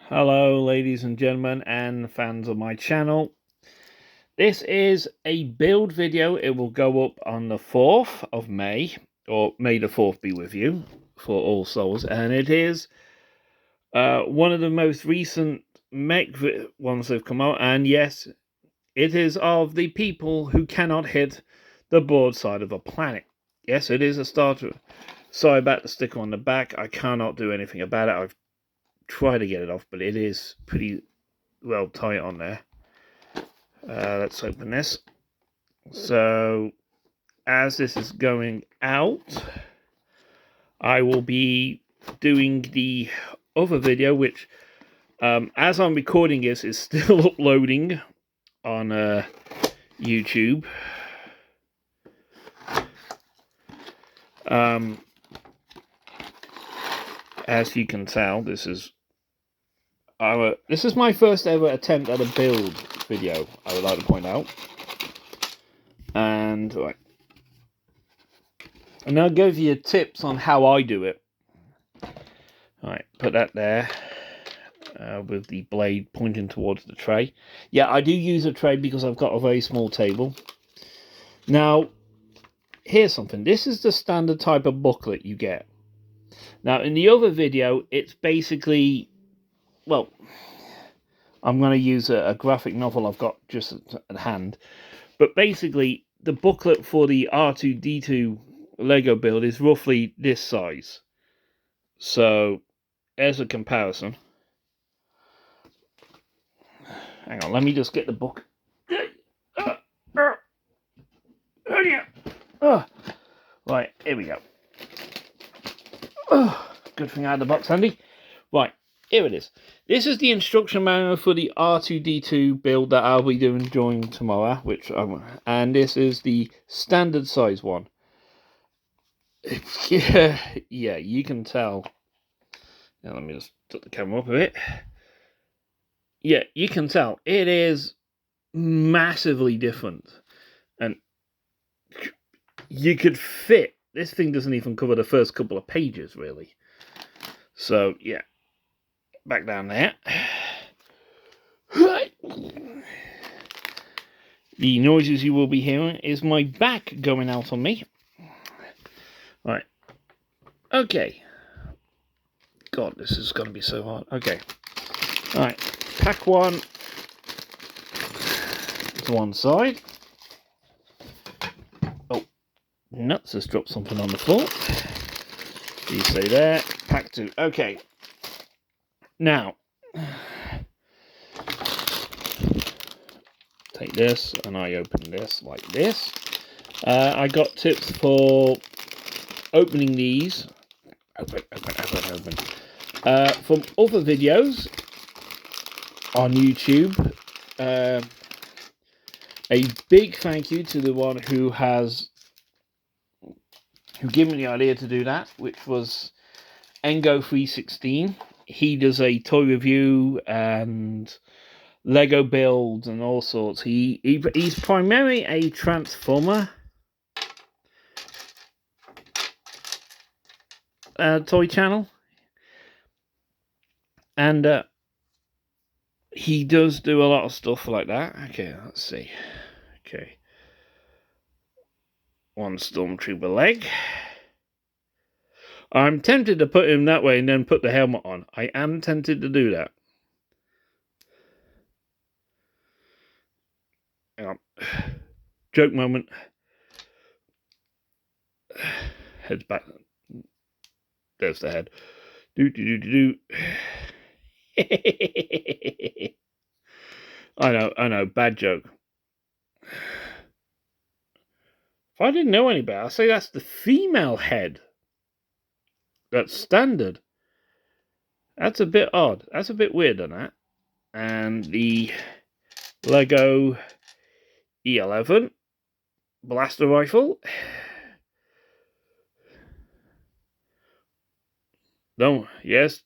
Hello, ladies and gentlemen, and fans of my channel. This is a build video. It will go up on the 4th of May, or May the 4th be with you, for All Souls, and it is one of the most recent mech ones that have come out, and yes, it is of the people who cannot hit the broadside of a planet. Yes, it is a starter. Sorry about the sticker on the back. I cannot do anything about it. I've tried to get it off, but it is pretty well tight on there. Let's open this. So, as this is going out, I will be doing the other video, which, as I'm recording this, is still uploading on YouTube. As you can tell, this is my first ever attempt at a build video, I would like to point out. And right, and I'll give you tips on how I do it. Alright, put that there with the blade pointing towards the tray. Yeah, I do use a tray because I've got a very small table. Now, here's something. This is the standard type of booklet you get. Now, in the other video, it's basically, well, I'm going to use a graphic novel I've got just at hand. But basically, the booklet for the R2-D2 Lego build is roughly this size. So, as a comparison, hang on, let me just get the book. Right, here we go. Good thing I had the box handy. Right, here it is. This is the instruction manual for the R2-D2 build that I'll be doing during tomorrow, and this is the standard size one. Yeah, you can tell. Now let me just put the camera up a bit. Yeah, you can tell it is massively different, and you could fit. This thing doesn't even cover the first couple of pages, really. So yeah, back down there. The noises you will be hearing is my back going out on me. Right. Okay. God, this is going to be so hard. Okay. Alright. Pack one to one side. Oh, nuts has dropped something on the floor. You stay there. Pack two. Okay. Now, take this and I open this like this. I got tips for opening these. Open. From other videos on YouTube. A big thank you to the one who gave me the idea to do that, which was Engo316. He does a toy review and Lego builds and all sorts. He's primarily a Transformer toy channel, and he does do a lot of stuff like that. Okay, let's see. Okay, one Stormtrooper leg. I'm tempted to put him that way and then put the helmet on. I am tempted to do that. Hang on. Joke moment. Head's back. There's the head. I know, bad joke. If I didn't know any better, I'd say that's the female head. That's standard. That's a bit odd. That's a bit weird on that. And the Lego E11 blaster rifle. No, yes,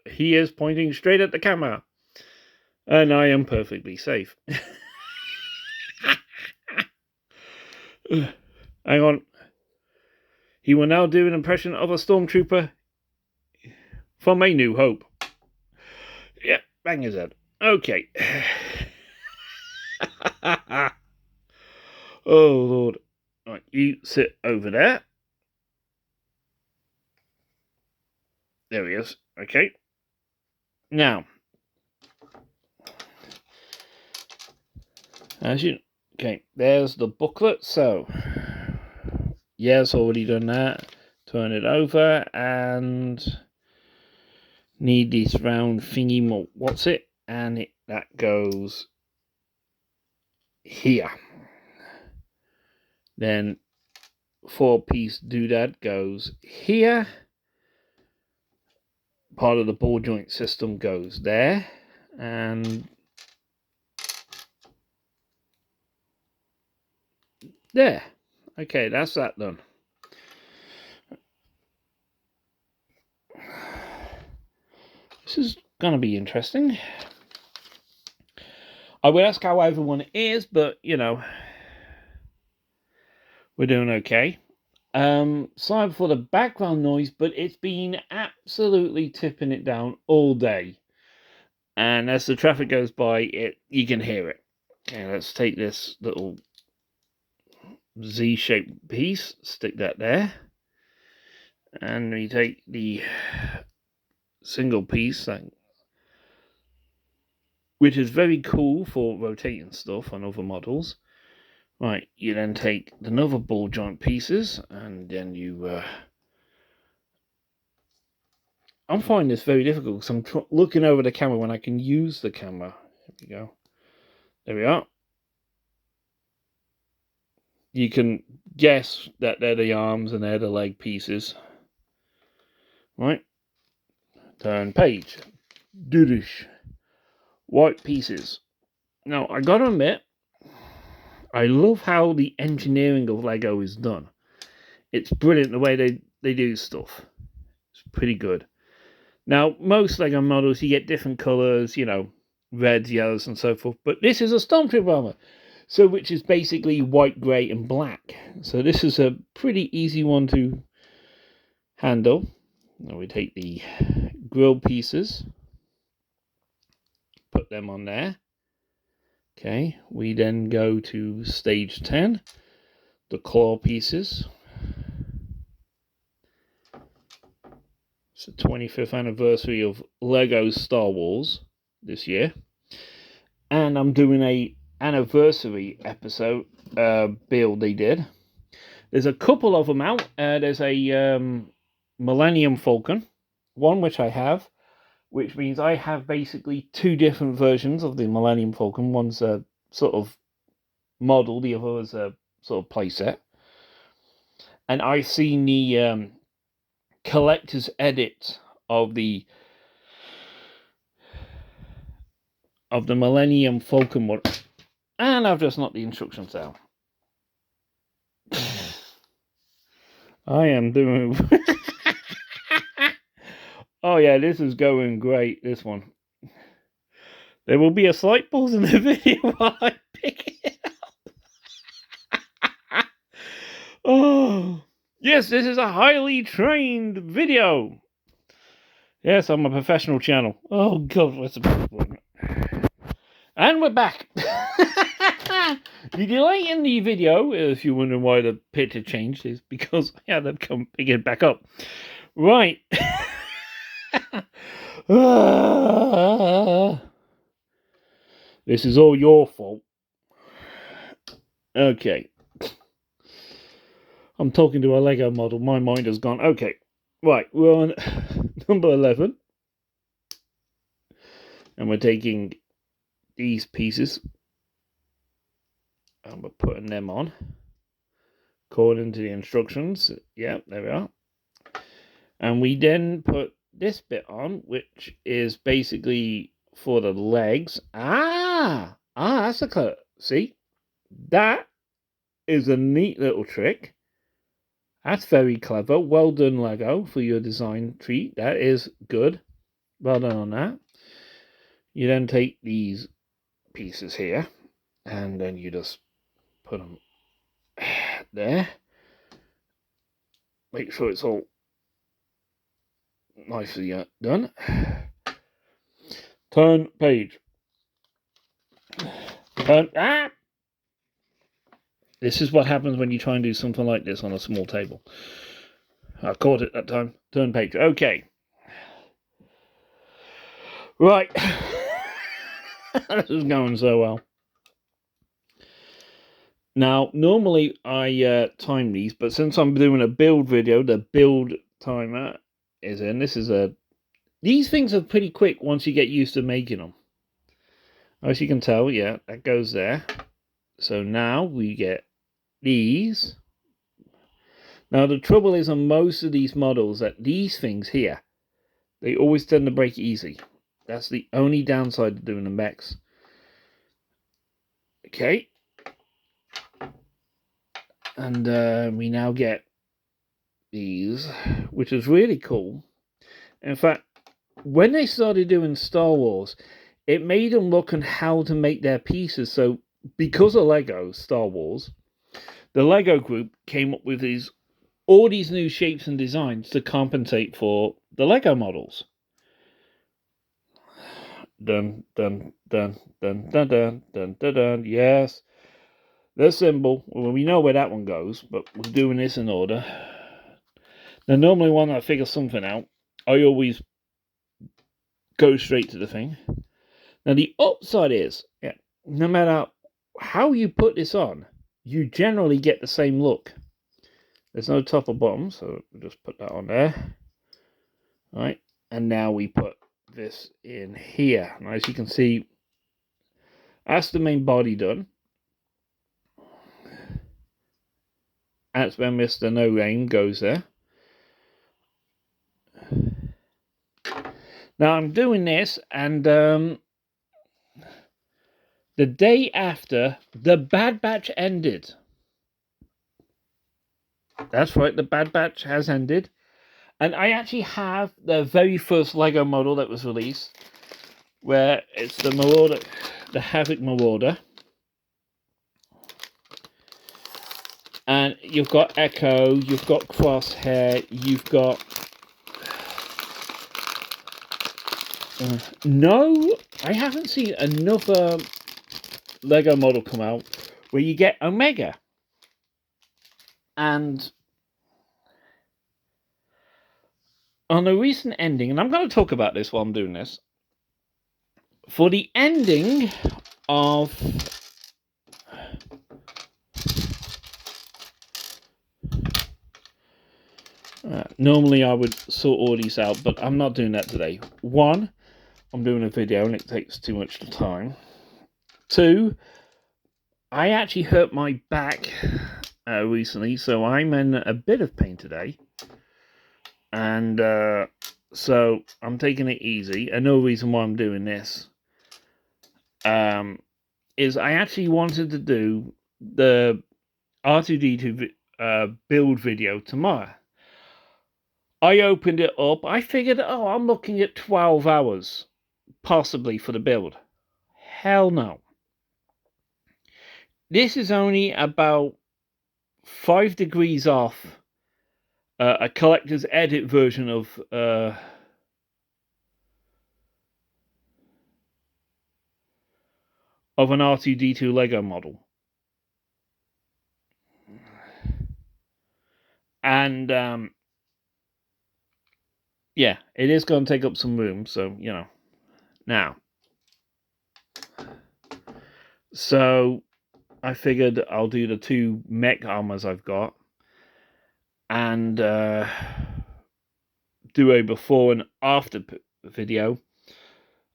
he is pointing straight at the camera. And I am perfectly safe. Hang on. He will now do an impression of a stormtrooper from A New Hope. Yeah, bang his head. Okay. Oh, Lord. Right, you sit over there. There he is. Okay. Now, okay, there's the booklet. So, yes, already done that. Turn it over and need this round thingy. What's it? And that goes here. Then 4-piece doodad goes here. Part of the ball joint system goes there, and there. Okay, that's that done. This is gonna be interesting. I will ask how everyone is, but you know, we're doing okay. Sorry for the background noise, but it's been absolutely tipping it down all day. And as the traffic goes by, you can hear it. Okay, let's take this little Z-shaped piece, stick that there. And we take the single piece, which is very cool for rotating stuff on other models. Right, you then take the other ball joint pieces, and then you... I'm finding this very difficult because I'm looking over the camera when I can use the camera. There we go. There we are. You can guess that they're the arms and they're the leg pieces. Right. Turn page. Doodish. White pieces. Now, I gotta admit, I love how the engineering of Lego is done. It's brilliant the way they do stuff. It's pretty good. Now, most Lego models, you get different colours, you know, reds, yellows, and so forth. But this is a Stormtrooper armour, so which is basically white, grey, and black. So this is a pretty easy one to handle. Now we take the grill pieces, put them on there. Okay, we then go to stage 10, the claw pieces. It's the 25th anniversary of Lego Star Wars this year. And I'm doing a anniversary episode build they did. There's a couple of them out. There's a Millennium Falcon, one which I have, which means I have basically two different versions of the Millennium Falcon. One's a sort of model, the other is a sort of playset. And I've seen the collector's edit of the Millennium Falcon one, and I've just knocked the instructions out. I am doing... Oh yeah, this is going great, this one. There will be a slight pause in the video while I pick it up. Oh, yes, this is a highly trained video. Yes, I'm a professional channel. Oh God, what's the problem? And we're back. The delay in the video, if you're wondering why the picture changed, is because I had to come pick it back up. Right. This is all your fault. Okay. I'm talking to a Lego model. My mind has gone. Okay. Right. We're on number 11. And we're taking these pieces. And we're putting them on. According to the instructions. Yeah, there we are. And we then put this bit on, which is basically for the legs. That's a clever. See? That is a neat little trick. That's very clever. Well done, Lego, for your design treat. That is good. Well done on that. You then take these pieces here, and then you just put them there. Make sure it's all nicely done. Turn page. Turn. Ah! This is what happens when you try and do something like this on a small table. I caught it that time. Turn page. Okay. Right. This is going so well. Now, normally I time these, but since I'm doing a build video, the build timer is in. These things are pretty quick once you get used to making them. As you can tell, yeah, that goes there. So now we get these. Now the trouble is on most of these models that these things here, they always tend to break easy. That's the only downside to doing the mechs. Okay. And we now get these, which is really cool. In fact, when they started doing Star Wars, it made them look on how to make their pieces. So because of Lego Star Wars, the Lego group came up with all these new shapes and designs to compensate for the Lego models. Dun dun dun dun dun dun dun dun dun. Yes, the symbol. Well, we know where that one goes, but we're doing this in order. Now, normally when I figure something out, I always go straight to the thing. Now, the upside is, yeah, no matter how you put this on, you generally get the same look. There's no top or bottom, so we'll just put that on there. All right, and now we put this in here. Now, as you can see, that's the main body done. That's where Mr. No Rain goes there. Now I'm doing this, and the day after the Bad Batch ended. That's right, the Bad Batch has ended. And I actually have the very first Lego model that was released, where it's the Marauder, the Havoc Marauder. And you've got Echo, you've got Crosshair, you've got... no, I haven't seen another Lego model come out where you get Omega. And on a recent ending, and I'm going to talk about this while I'm doing this, for the ending of normally I would sort all these out, but I'm not doing that today. One, I'm doing a video and it takes too much time. Two, I actually hurt my back recently, so I'm in a bit of pain today. And so I'm taking it easy. Another reason why I'm doing this is I actually wanted to do the R2-D2 build video tomorrow. I opened it up. I figured, I'm looking at 12 hours, possibly, for the build. Hell no. This is only about 5 degrees off a collector's edit version of an R2-D2 Lego model. And yeah, it is going to take up some room, so, you know. Now, so I figured I'll do the 2 mech armors I've got and do a before and after video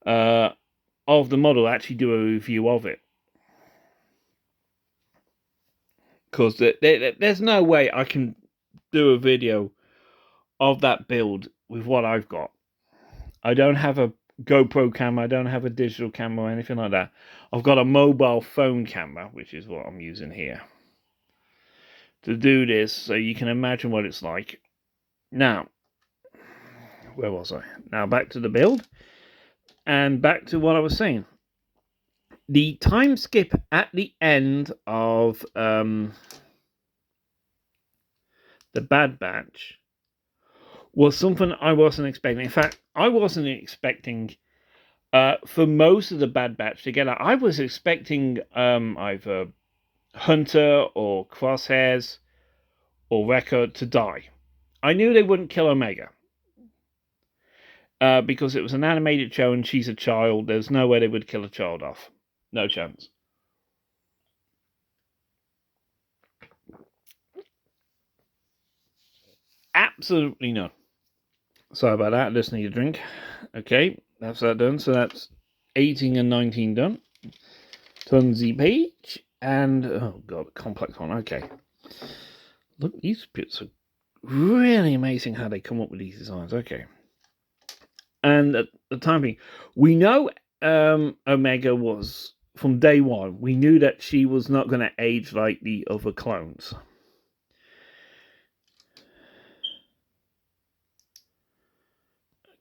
of the model, actually do a review of it. Because there's no way I can do a video of that build with what I've got. I don't have a GoPro camera, I don't have a digital camera or anything like that. I've got a mobile phone camera, which is what I'm using here to do this, so you can imagine what it's like. Now, where was I? Now back to the build, and back to what I was saying. The time skip at the end of the Bad Batch was something I wasn't expecting. In fact, I wasn't expecting For most of the Bad Batch together, I was expecting either Hunter or Crosshairs or Wrecker to die. I knew they wouldn't kill Omega. Because it was an animated show and she's a child. There's no way they would kill a child off. No chance. Absolutely none. Sorry about that. I just need a drink. Okay, that's that done. So that's 18 and 19 done. Turn the page. And, oh god, complex one. Okay. Look, these bits are really amazing how they come up with these designs. Okay. And at the time being, we know Omega was, from day one, we knew that she was not going to age like the other clones.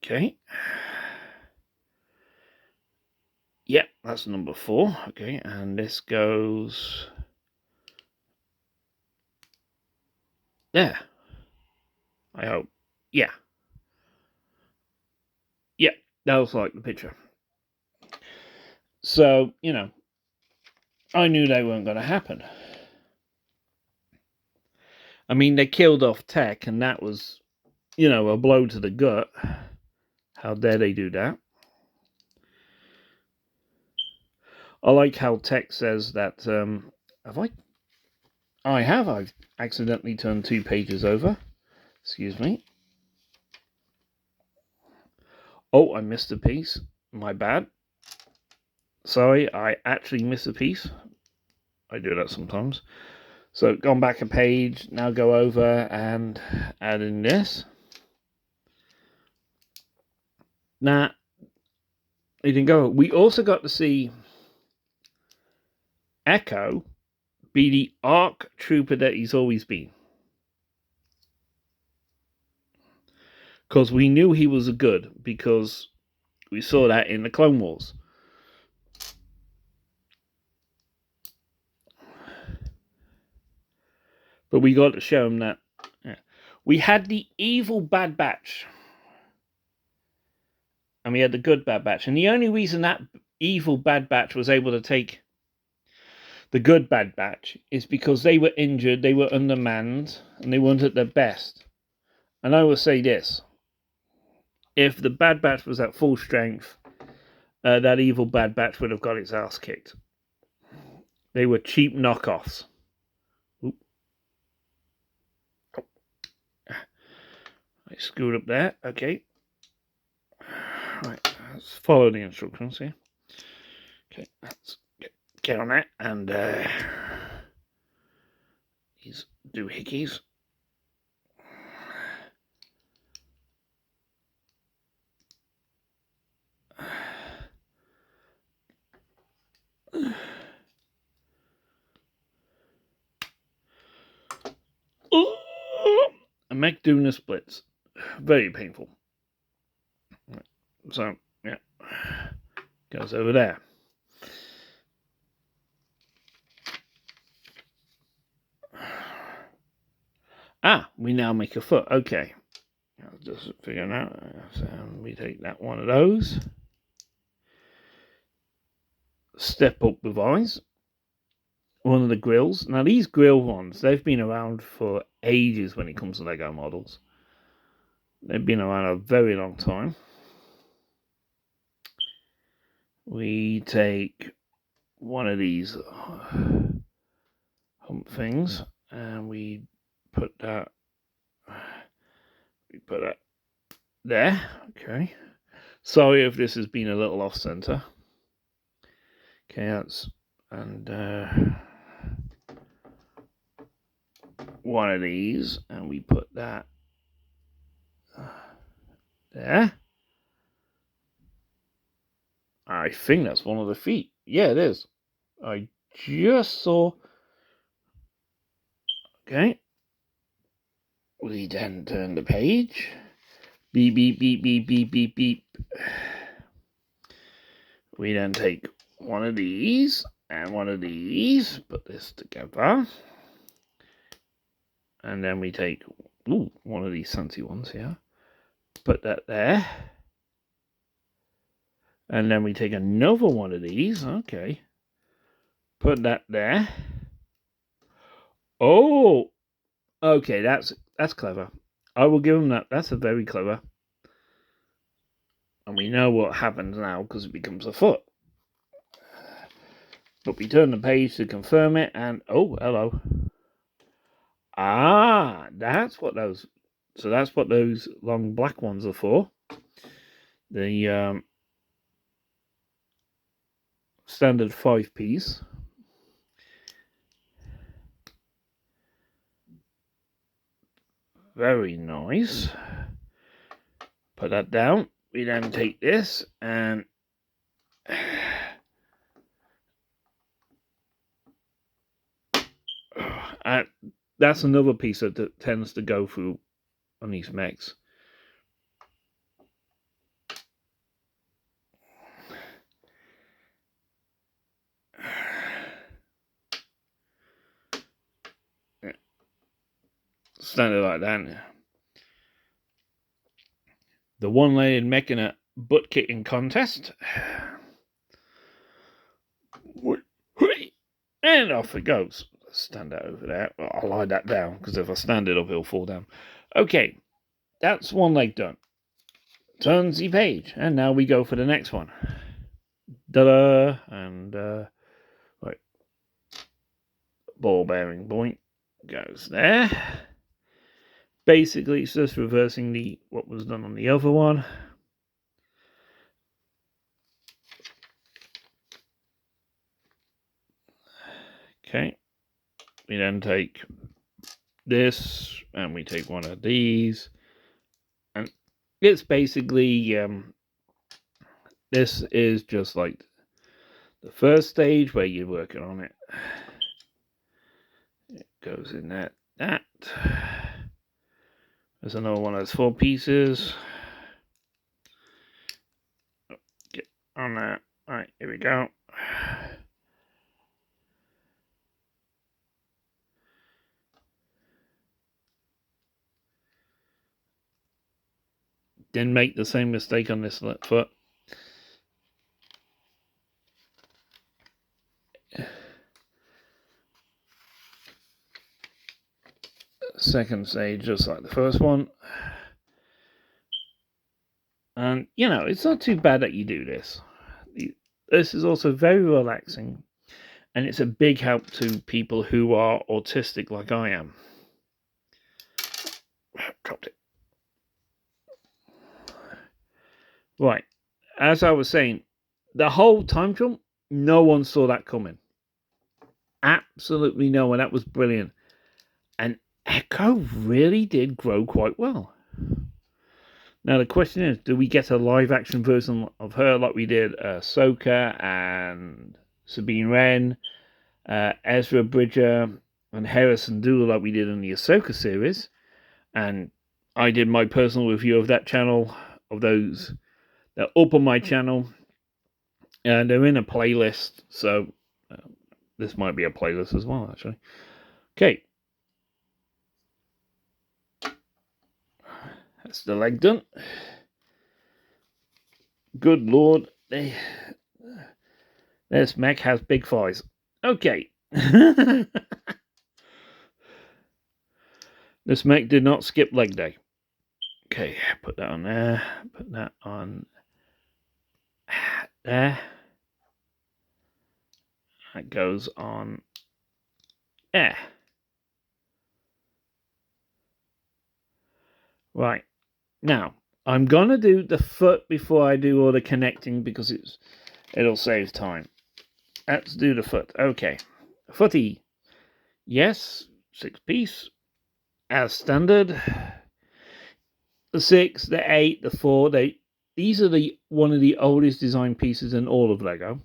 Okay. Yep, that's number 4. Okay, and this goes there. I hope. Yeah. Yep, that was like the picture. So, you know, I knew they weren't going to happen. I mean, they killed off Tech, and that was, you know, a blow to the gut. How dare they do that? I like how Tech says that, I've accidentally turned 2 pages over. Excuse me. Oh, I missed a piece. My bad. Sorry, I actually missed a piece. I do that sometimes. So, gone back a page, now go over and add in this. Now, you can go. We also got to see Echo be the ARC trooper that he's always been. Because we knew he was a good, because we saw that in the Clone Wars. But we got to show him that. Yeah. We had the evil Bad Batch. And we had the good Bad Batch. And the only reason that evil Bad Batch was able to take the good Bad Batch is because they were injured, they were undermanned, and they weren't at their best. And I will say this. If the Bad Batch was at full strength, that evil Bad Batch would have got its ass kicked. They were cheap knockoffs. Oop. Oh. I screwed up there. Okay. Right, let's follow the instructions here. Okay, let's get on that and these doohickeys. And Mech doing the splits. Very painful. So, yeah. Goes over there. Ah, we now make a foot. Okay. I'll just figure it out. So we take that one of those. Step up with eyes. One of the grills. Now, these grill ones, they've been around for ages when it comes to Lego models. They've been around a very long time. We take one of these hump things and we put that there. Okay. Sorry if this has been a little off center. Okay, that's and one of these, and we put that there. I think that's one of the feet. Yeah, it is. I just saw. Okay. We then turn the page. Beep, beep, beep, beep, beep, beep, beep. We then take one of these and one of these, put this together. And then we take one of these fancy ones here. Put that there. And then we take another one of these. Okay. Put that there. Oh, okay, that's clever. I will give him that. That's a very clever. And we know what happens now because it becomes a foot. But we turn the page to confirm it, and oh, hello. Ah, that's what those. So that's what those long black ones are for. The standard 5-piece. Very nice. Put that down. We then take this and that's another piece that tends to go through on these mechs. Standard like that. The one-legged mech in a butt-kicking contest. And off it goes. Stand that over there. Well, I'll lie that down because if I stand it up, it'll fall down. Okay, that's one leg done. Turns the page, and now we go for the next one. Da-da! And right, ball bearing point goes there. Basically, it's just reversing what was done on the other one. Okay, we then take this, and we take one of these, and it's basically this is just like the first stage where you're working on it. It goes in that. There's another one of those 4 pieces. Get on that. Alright, here we go. Didn't make the same mistake on this foot. Second stage, just like the first one. And, you know, it's not too bad that you do this. This is also very relaxing. And it's a big help to people who are autistic like I am. Dropped it. Right. As I was saying, the whole time jump, no one saw that coming. Absolutely no one. That was brilliant. And Echo really did grow quite well. Now the question is, do we get a live action version of her like we did Ahsoka and Sabine Wren, Ezra Bridger and Hera Syndulla like we did in the Ahsoka series? And I did my personal review of that channel, of those. They're up on my channel, and they're in a playlist, so this might be a playlist as well, actually. Okay. That's the leg done. Good Lord. This mech has big thighs. Okay. This mech did not skip leg day. Okay, put that on there. Put that on there. That goes on there. Right. Now, I'm going to do the foot before I do all the connecting because it'll save time. Let's do the foot. Okay. Footy. Yes, 6-piece. As standard. The 6, the 8, the 4, these are one of the oldest design pieces in all of LEGO.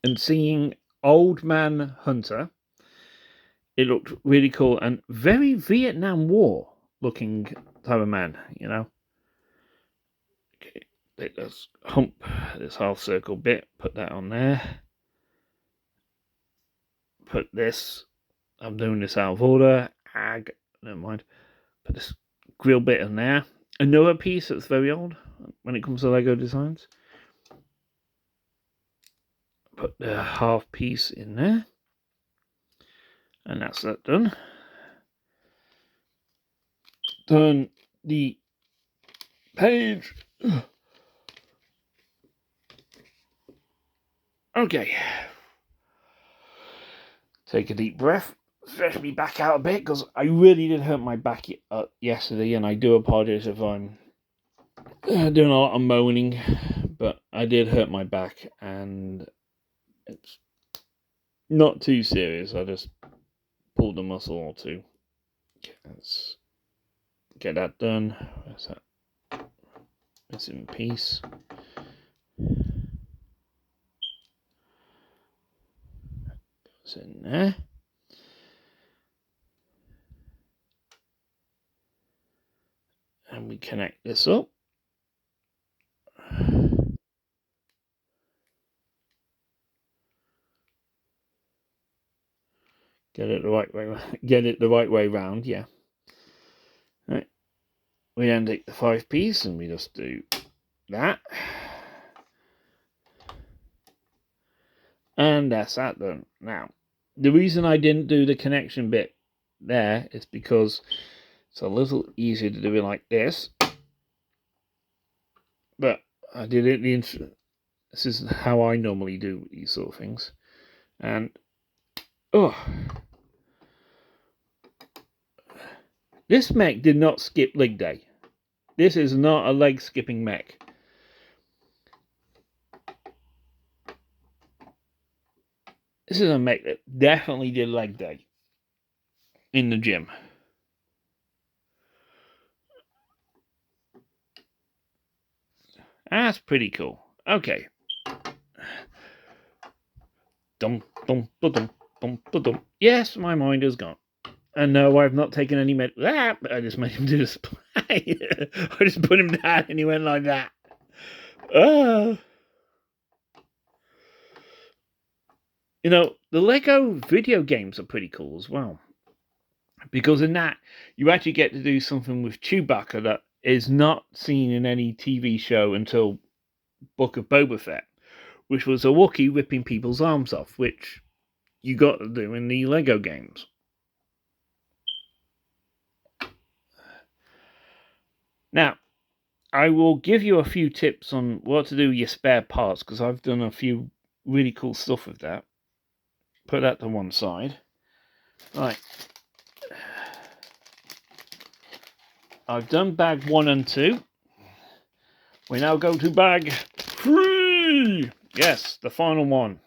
And seeing Old Man Hunter, it looked really cool and very Vietnam War looking type of man, you know. Okay, let's hump this half circle bit, put that on there. Put this, I'm doing this out of order. Never mind. Put this grill bit in there. Another piece that's very old when it comes to LEGO designs. Put the half piece in there. And that's that done. Turn the page. Okay. Take a deep breath. Stretch me back out a bit because I really did hurt my back yesterday, and I do apologize if I'm doing a lot of moaning, but I did hurt my back, and it's not too serious. I just pulled a muscle or two. Let's get that done. Where's that? It's in peace. Goes in there. And we connect this up. Get it the right way. Get it the right way round. Yeah. Right. We then take the 5-piece and we just do that. And that's that done. Now, the reason I didn't do the connection bit there is because it's a little easier to do it like this. But I did it this is how I normally do these sort of things. And this mech did not skip leg day. This is not a leg skipping mech. This is a mech that definitely did leg day in the gym. That's pretty cool. Okay. Dum, dum, dum, dum, dum. Yes, my mind is gone. And no, I've not taken any med. But I just made him do this play. I just put him down and he went like that. You know, the Lego video games are pretty cool as well. Because in that, you actually get to do something with Chewbacca that is not seen in any TV show until Book of Boba Fett, which was a Wookiee ripping people's arms off, which you got to do in the Lego games. Now, I will give you a few tips on what to do with your spare parts, because I've done a few really cool stuff with that. Put that to one side. Right. I've done bag 1 and 2. We now go to bag 3. Yes, the final one.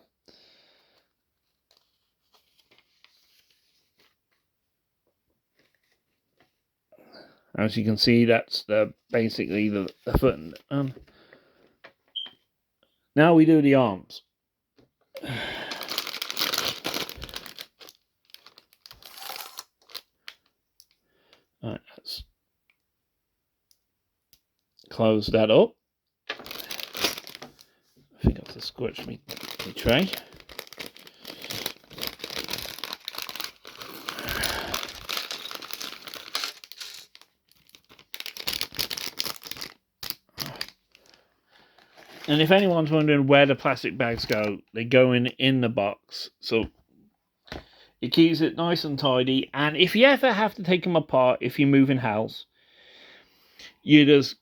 As you can see, that's basically the foot. Now we do the arms. Alright, let's close that up. I think I have to squelch my tray. And if anyone's wondering where the plastic bags go, they go in the box. So it keeps it nice and tidy. And if you ever have to take them apart, if you move in house, you just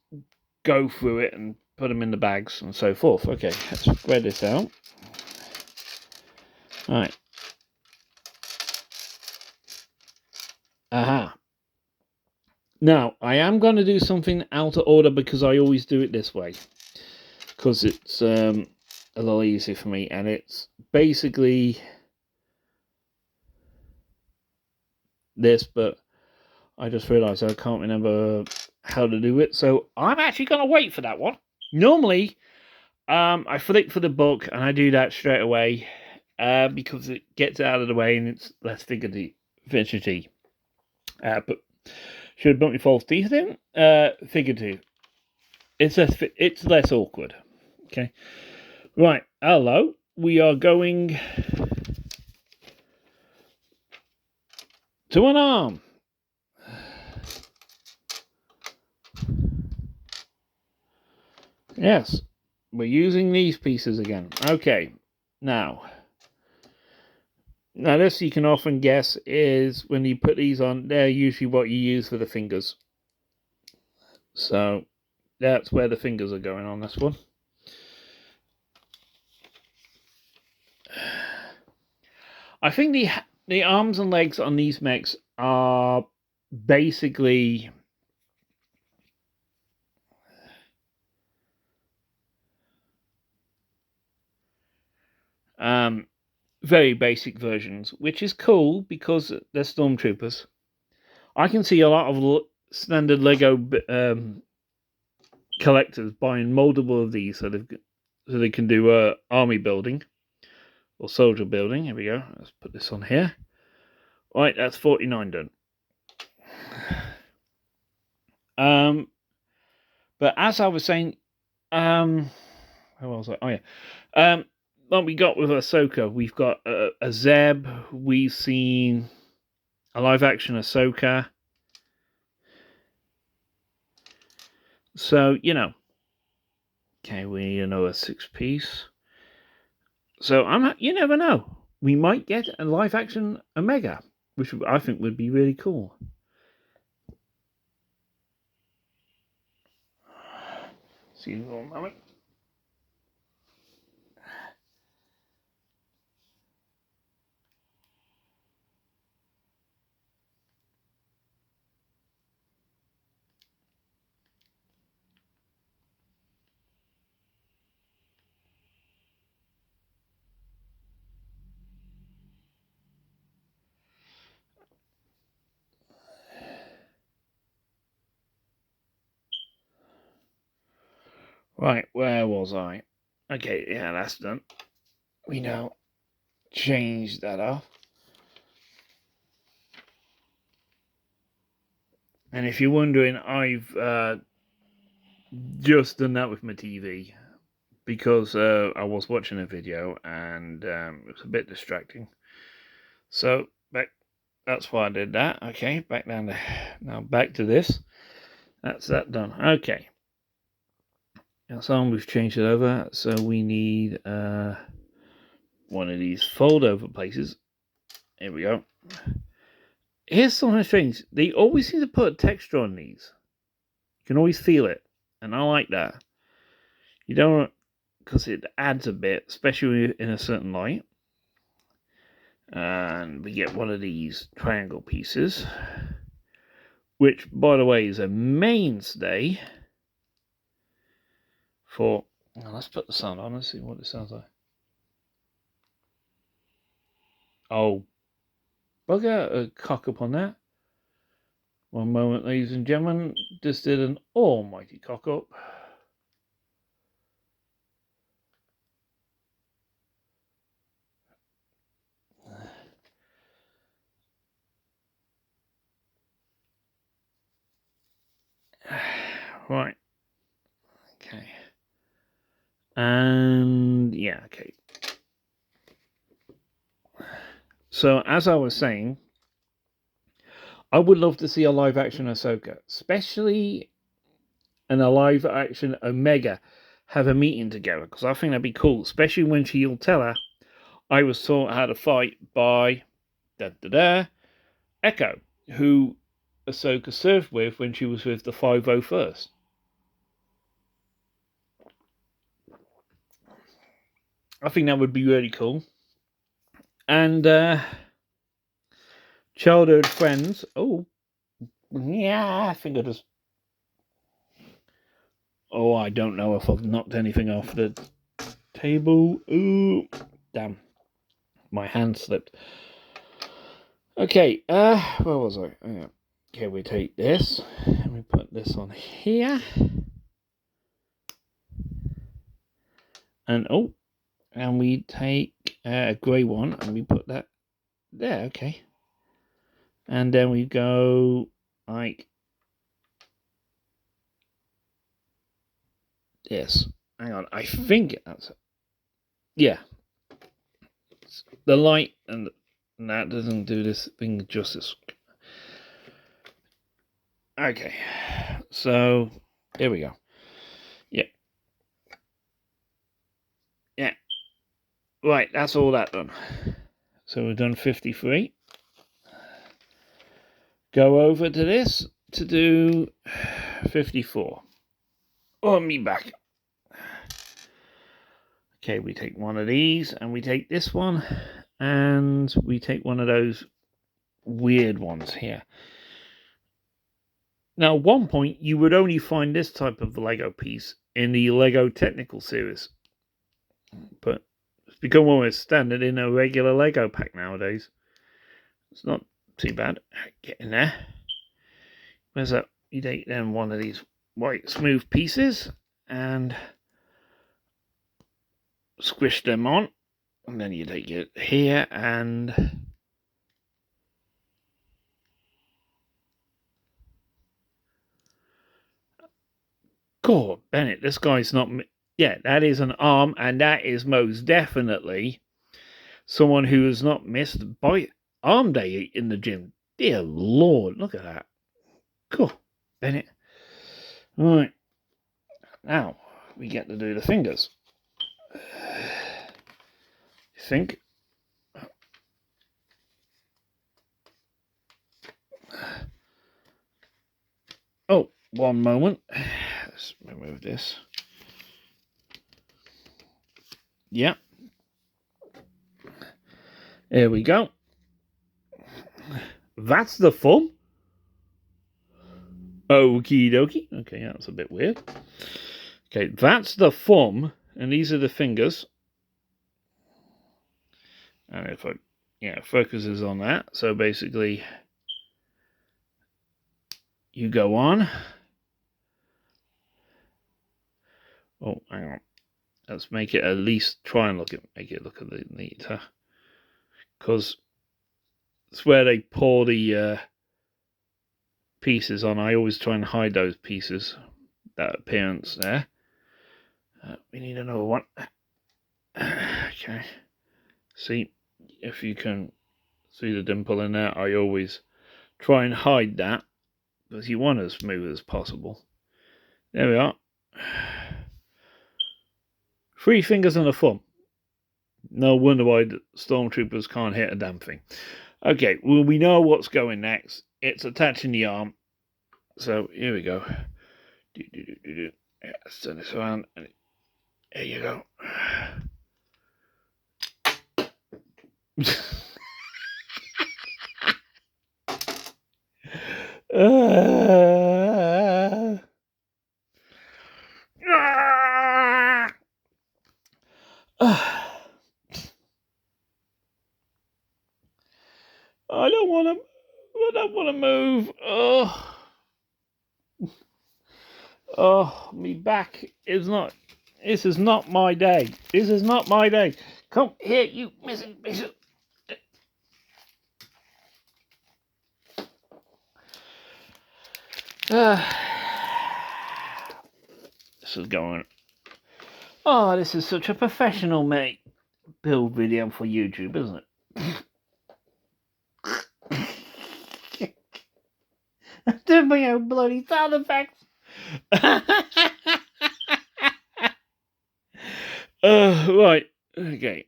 go through it and put them in the bags and so forth. Okay, let's spread this out. All right. Aha. Now, I am going to do something out of order because I always do it this way. Because it's a little easier for me. And it's basically this, but I just realised I can't remember how to do it. So I'm actually going to wait for that one. Normally, I flick for the book and I do that straight away because it gets out of the way and it's less fidgety. But should have bumped my false teeth in. Figurative. It's less awkward. Okay. Right. Hello. We are going to an arm. Yes. We're using these pieces again. Okay. Now this you can often guess is when you put these on, they're usually what you use for the fingers. So that's where the fingers are going on this one. I think the arms and legs on these mechs are basically very basic versions, which is cool because they're stormtroopers. I can see a lot of standard Lego collectors buying multiple of these so they can do army building or soldier building. Here we go. Let's put this on here. Right, that's 49 done. But as I was saying, who was I? Oh yeah. What we got with Ahsoka, we've got a Zeb. We've seen a live action Ahsoka. So okay, we need another 6-piece. So you never know. We might get a live action Omega, which I think would be really cool. See you for a moment. Right, where was I? Okay, yeah, that's done. We now change that off. And if you're wondering, I've just done that with my TV because I was watching a video and it was a bit distracting. So that's why I did that. Okay, back down to now back to this. That's that done. Okay. So we've changed it over. So we need one of these fold over places. Here we go. Here's something strange. They always seem to put texture on these. You can always feel it. And I like that. You don't, because it adds a bit, especially in a certain light. And we get one of these triangle pieces, which, by the way, is a mainstay for... let's put the sound on and see what it sounds like. Oh, bugger a cock up on that. One moment, ladies and gentlemen. Just did an almighty cock up. Right. Okay. And yeah, okay. So as I was saying, I would love to see a live action Ahsoka, especially in a live action Omega have a meeting together, because I think that'd be cool, especially when she'll tell her, I was taught how to fight by Echo, who Ahsoka served with when she was with the 501st. I think that would be really cool. And childhood friends. Oh, yeah, I think I just... Oh, I don't know if I've knocked anything off the table. Ooh, damn. My hand slipped. Okay, where was I? Oh, yeah. Okay, we take this and we put this on here. And and we take a grey one and we put that there, okay. And then we go like this. Hang on, I think that's it. Yeah. The light and that doesn't do this thing justice. Okay, so here we go. Yeah. Right, that's all that done. So we've done 53. Go over to this to do 54. On me back. Okay, we take one of these and we take this one and we take one of those weird ones here. Now, at one point, you would only find this type of Lego piece in the Lego Technical series, but it's become almost standard in a regular Lego pack nowadays. It's not too bad. Get in there. Where's that? You take then one of these white smooth pieces and squish them on, and then you take it here and God, Bennett, this guy's not. Yeah, that is an arm, and that is most definitely someone who has not missed by arm day in the gym. Dear Lord, look at that. Cool, Bennett. All right, now we get to do the fingers. You think? Oh, one moment. Let's remove this. Yeah. There we go. That's the thumb. Okie dokie. Okay, that's a bit weird. Okay, that's the thumb, and these are the fingers. And if I, focuses on that. So basically, you go on. Oh, hang on. Let's make it at least try and make it look a little neater. Because it's where they pour the pieces on. I always try and hide those pieces, that appearance there. We need another one. Okay. See, if you can see the dimple in there, I always try and hide that because you want as smooth as possible. There we are. 3 fingers and a thumb. No wonder why the stormtroopers can't hit a damn thing. Okay, well, we know what's going next. It's attaching the arm. So here we go. Yeah, let's turn this around. And there you go. I don't want to move. Oh, me back is not. This is not my day. This is not my day. Come here, you missing bishop. This is going. Oh, this is such a professional build video for YouTube, isn't it? I did my own bloody sound effects. Right. Okay.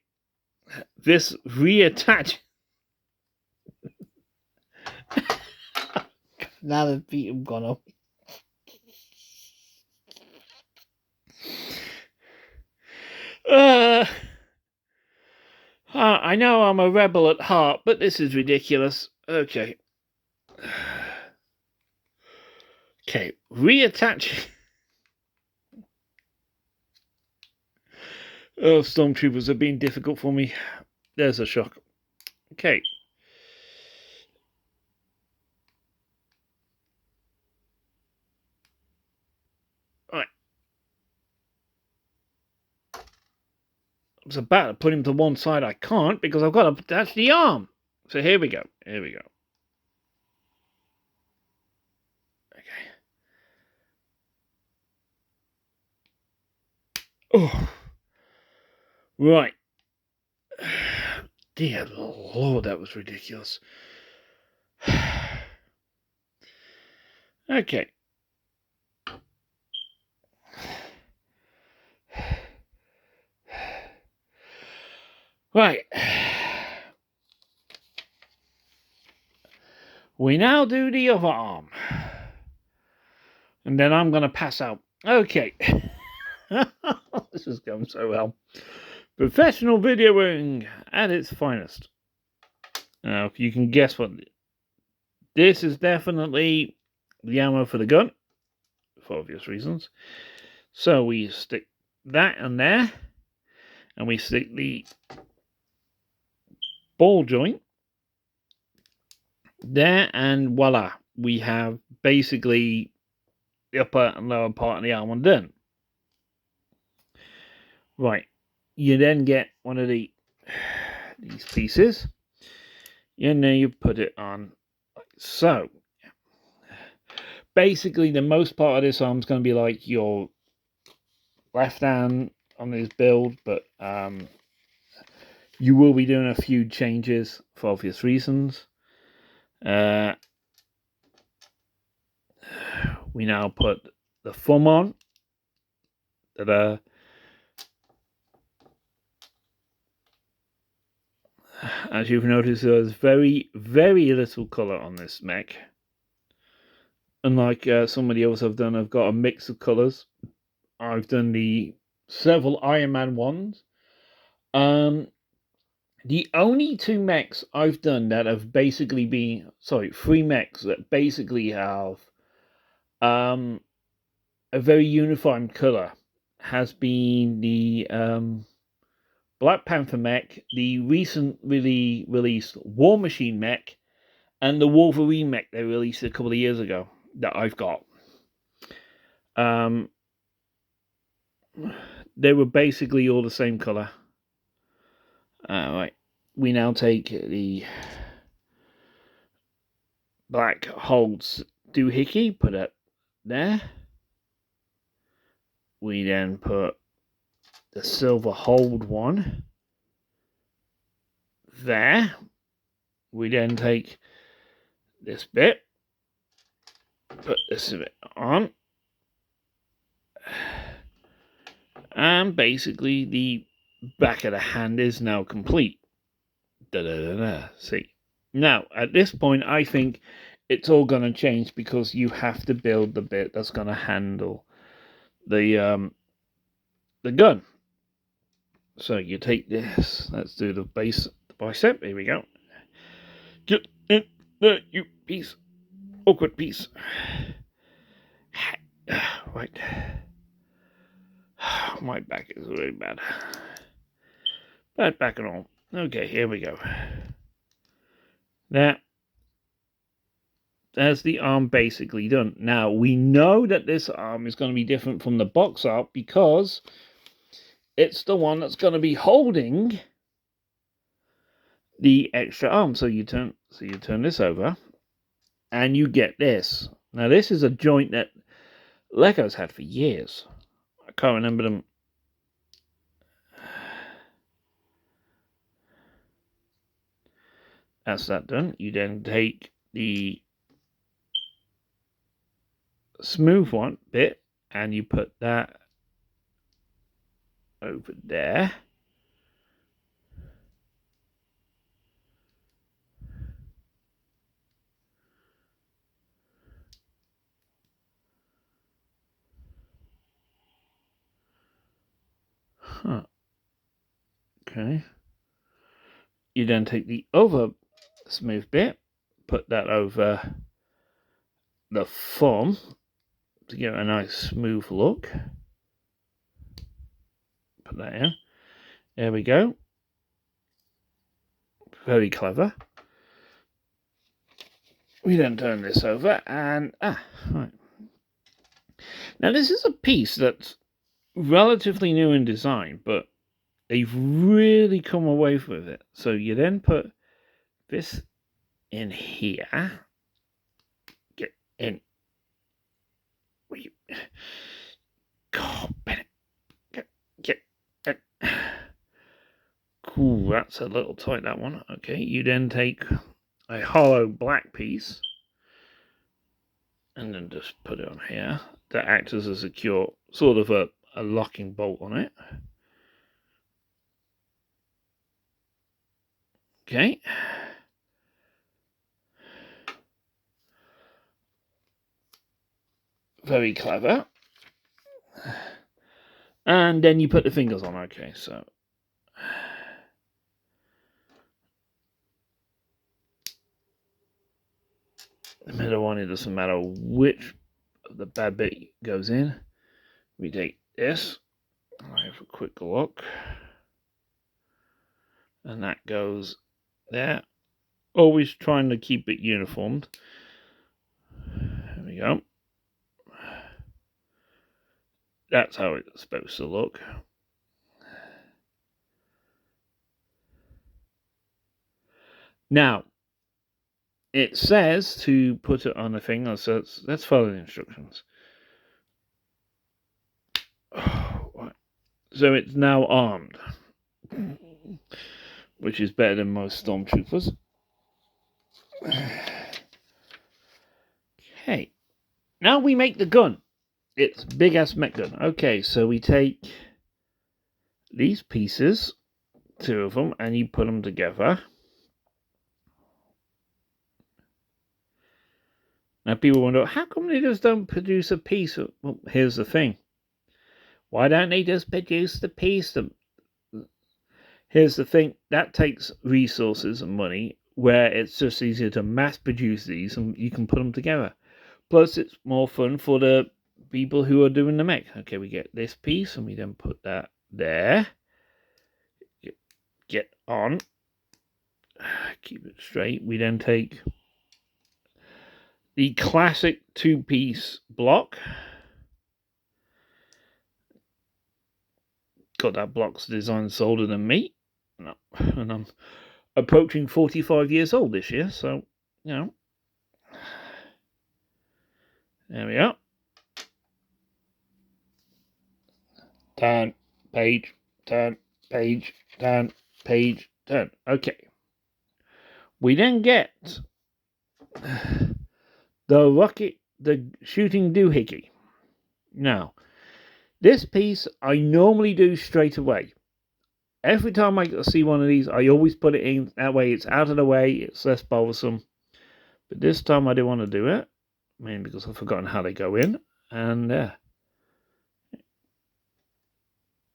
This reattach. Now the feet have gone up. I know I'm a rebel at heart, but this is ridiculous. Okay. Okay, reattach. Oh, stormtroopers are being difficult for me. There's a shock. Okay. Right. I was about to put him to one side. I can't because I've got to attach the arm. So here we go. Here we go. Okay. Oh. Right. Dear Lord, that was ridiculous. Okay. Right. We now do the other arm. And then I'm going to pass out. Okay. This is going so well. Professional videoing at its finest. Now, if you can guess what... This is definitely the ammo for the gun. For obvious reasons. So we stick that in there. And we stick the ball joint there, and voila, we have basically the upper and lower part of the arm done. Right, you then get one of these pieces, and then you put it on like so. Basically, the most part of this arm is going to be like your left hand on this build, but you will be doing a few changes for obvious reasons. We now put the thumb on. Ta-da. As you've noticed, there's very, very little colour on this mech. Unlike some of the others I've done, I've got a mix of colours. I've done the several Iron Man ones. The only two mechs I've done that have basically been... Sorry, 3 mechs that basically have a very uniform colour has been the Black Panther mech, the recently released War Machine mech, and the Wolverine mech they released a couple of years ago that I've got. They were basically all the same colour. Right, we now take the black Holds doohickey, put it there. We then put the silver hold one there. We then take this bit, put this bit on, and basically the back of the hand is now complete. See, now at this point I think it's all going to change, because you have to build the bit that's going to handle the gun. So you take this, let's do the bicep, here we go. Get in there, you piece, awkward piece. Right. My back is really bad. Bad back and all. Okay, here we go. That's the arm basically done. Now, we know that this arm is going to be different from the box art because it's the one that's going to be holding the extra arm. So you turn this over and you get this. Now, this is a joint that Lego's had for years. I can't remember them. That's that done. You then take the smooth one bit and you put that over there. Huh. Okay. You then take the other smooth bit, put that over the thumb to get a nice smooth look. Put that in. There we go. Very clever. We then turn this over and right. Now this is a piece that's relatively new in design, but they've really come away with it. So you then put this in here. Get in. God, Bennett. Get in. Cool, that's a little tight, that one. Okay, you then take a hollow black piece and then just put it on here. That acts as a secure, sort of a locking bolt on it. Okay. Very clever. And then you put the fingers on. Okay, so the middle one, it doesn't matter which of the bad bit goes in. We take this. I have a quick look. And that goes there. Always trying to keep it uniformed. There we go. That's how it's supposed to look. Now, it says to put it on a thing, so let's follow the instructions. So it's now armed, which is better than most stormtroopers. Okay, now we make the gun. It's big ass mech gun. Okay, so we take these pieces, 2 of them, and you put them together. Now people wonder, how come they just don't produce a piece? Well, here's the thing. Why don't they just produce the piece? Here's the thing. That takes resources and money, where it's just easier to mass produce these and you can put them together. Plus, it's more fun for the people who are doing the mech. Okay, we get this piece and we then put that there. Get on. Keep it straight. We then take the classic 2-piece block. God, that block's design's older than me. No, and I'm approaching 45 years old this year, so, you know. There we are. Turn, page, turn, page, turn, page, turn. Okay. We then get the shooting doohickey. Now, this piece I normally do straight away. Every time I see one of these, I always put it in. That way it's out of the way, it's less bothersome. But this time I didn't want to do it. Mainly because I've forgotten how they go in. And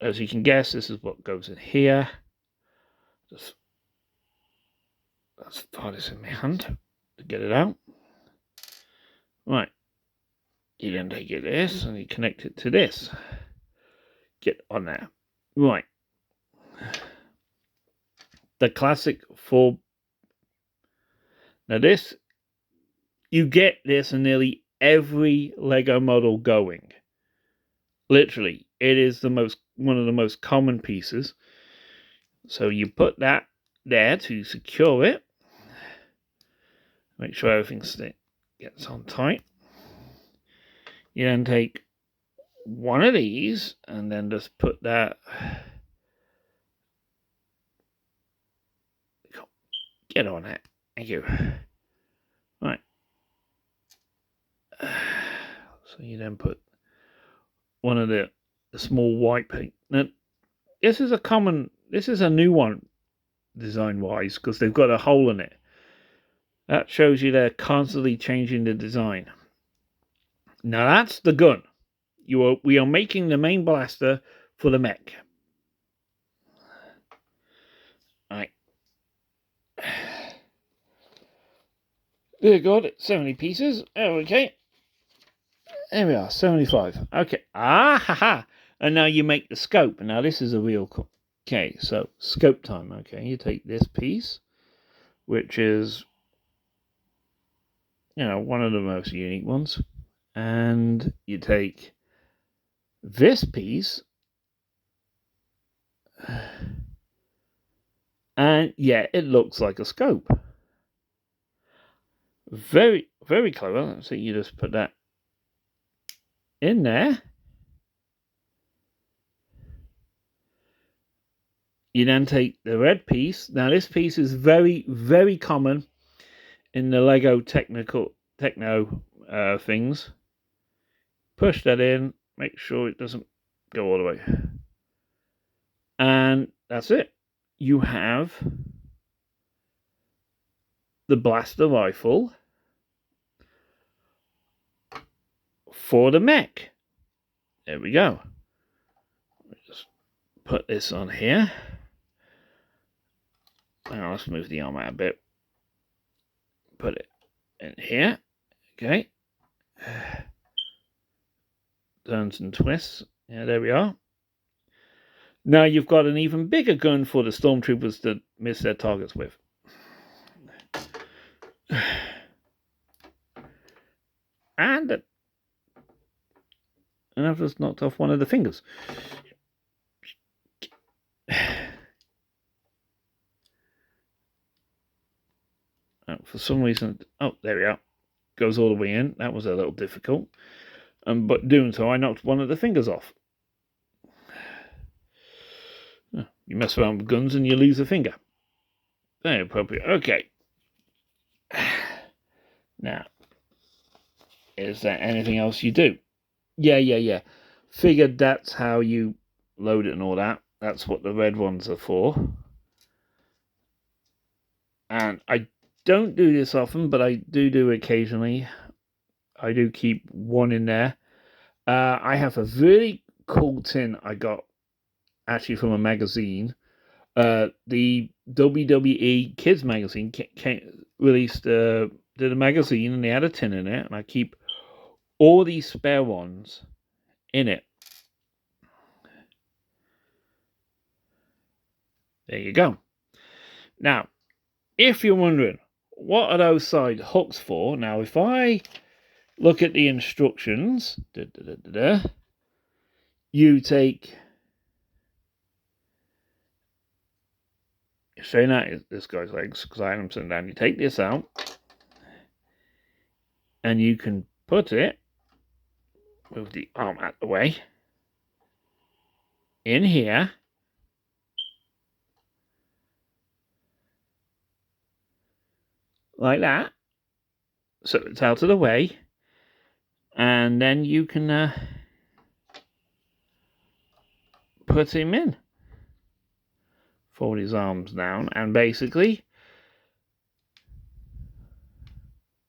as you can guess, this is what goes in here. Just let's fire this in my hand to get it out. Right. You then take it this and you connect it to this. Get on there. Right. The classic 4. Now this, you get this in nearly every Lego model going. Literally, it is one of the most common pieces. So you put that there to secure it. Make sure everything gets on tight. You then take one of these and then just put that. Get on it. Thank you. Right. So you then put one of the small white paint. Now, this is a new one design wise because they've got a hole in it. That shows you they're constantly changing the design. Now that's the gun. We are making the main blaster for the mech. Right. Dear God, 70 pieces. Okay. There we are, 75. Okay. Ha. And now you make the scope. Now this is a real... Okay, so scope time. Okay, you take this piece, which is, one of the most unique ones. And you take this piece. And yeah, it looks like a scope. Very, very clever. So you just put that in there. You then take the red piece. Now this piece is very, very common in the Lego techno things. Push that in. Make sure it doesn't go all the way. And that's it. You have the blaster rifle for the mech. There we go. Just put this on here. Now let's move the arm out a bit. Put it in here. Okay. Turns and twists. Yeah, there we are. Now you've got an even bigger gun for the stormtroopers to miss their targets with. And I've just knocked off one of the fingers. For some reason, oh, there we are. Goes all the way in. That was a little difficult. But doing so, I knocked one of the fingers off. You mess around with guns and you lose a finger. Very appropriate. Okay. Now, is there anything else you do? Yeah. Figured that's how you load it and all that. That's what the red ones are for. And I don't do this often, but I do occasionally. I do keep one in there. I have a really cool tin I got actually from a magazine. The WWE Kids magazine released did a magazine, and they had a tin in it, and I keep all these spare ones in it. There you go. Now, if you're wondering, what are those side hooks for? Now, if I look at the instructions, you take... Straighten out this guy's legs, because I had him sitting down. You take this out, and you can put it, move the arm out of the way, in here, like that, so it's out of the way, and then you can put him in. Fold his arms down, and basically,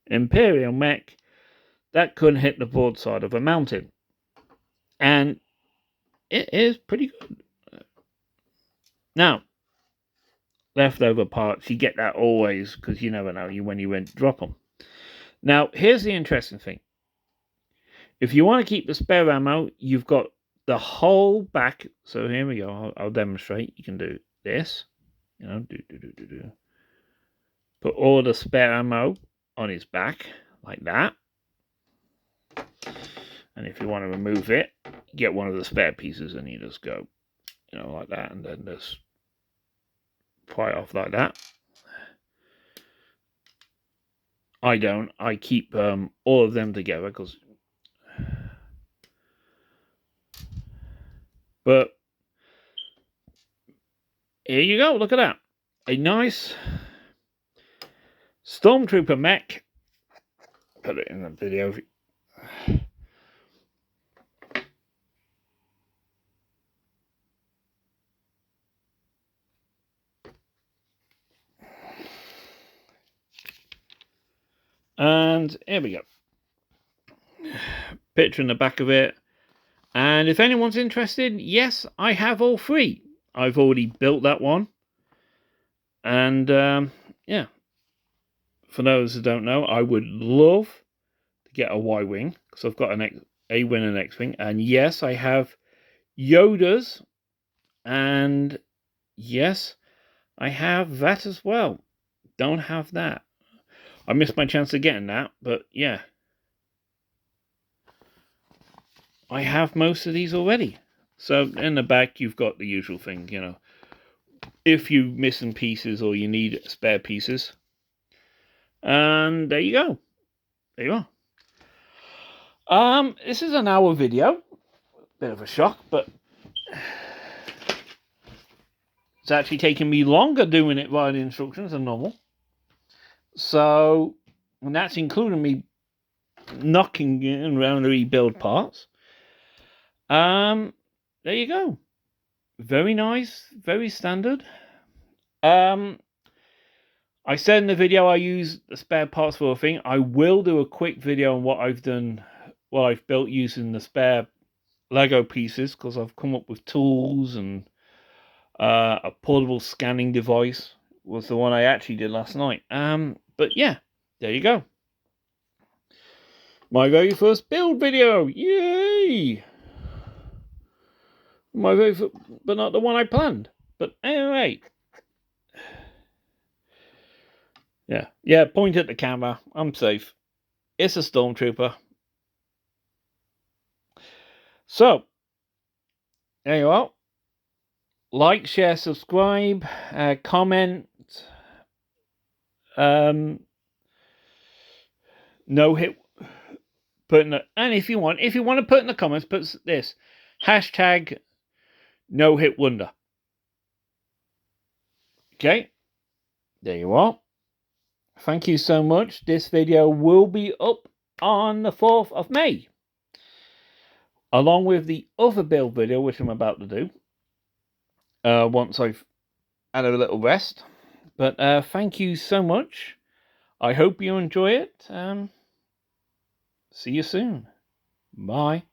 Imperial mech that couldn't hit the broadside of a mountain. And it is pretty good. Now, leftover parts, you get that always, because you never know when you went to drop them. Now, here's the interesting thing. If you want to keep the spare ammo, you've got the whole back. So here we go. I'll demonstrate. You can do this. You know, put all the spare ammo on his back, like that. And if you want to remove it, get one of the spare pieces and you just go, you know, like that, and then just pry it off like that. I don't. I keep all of them together because... But here you go. Look at that. A nice Stormtrooper mech. Put it in the video. And here we go. Picture in the back of it. And if anyone's interested, yes, I have all three. I've already built that one. And yeah. For those who don't know, I would love to get a Y-Wing, because I've got an A-Wing and X-Wing. And yes, I have Yoda's. And yes, I have that as well. Don't have that. I missed my chance of getting that, but yeah. I have most of these already. So in the back, you've got the usual thing, you know. If you're missing pieces or you need spare pieces. And there you go. There you are. This is an hour video. Bit of a shock, but it's actually taking me longer doing it by the instructions than normal. So, and that's including me knocking around the rebuild parts. There you go. Very nice, very standard. I said in the video I use the spare parts for a thing. I will do a quick video on what I've done, what I've built using the spare Lego pieces, because I've come up with tools, and a portable scanning device was the one I actually did last night. But yeah, there you go. My very first build video. Yay! My very first, but not the one I planned. But anyway. Yeah, point at the camera. I'm safe. It's a stormtrooper. So, there you are. Like, share, subscribe, comment. No hit. And if you want to put in the comments, put this hashtag no hit wonder. Okay, there you are. Thank you so much. This video will be up on the 4th of May, along with the other build video, which I'm about to do once I've had a little rest. But thank you so much. I hope you enjoy it. See you soon. Bye.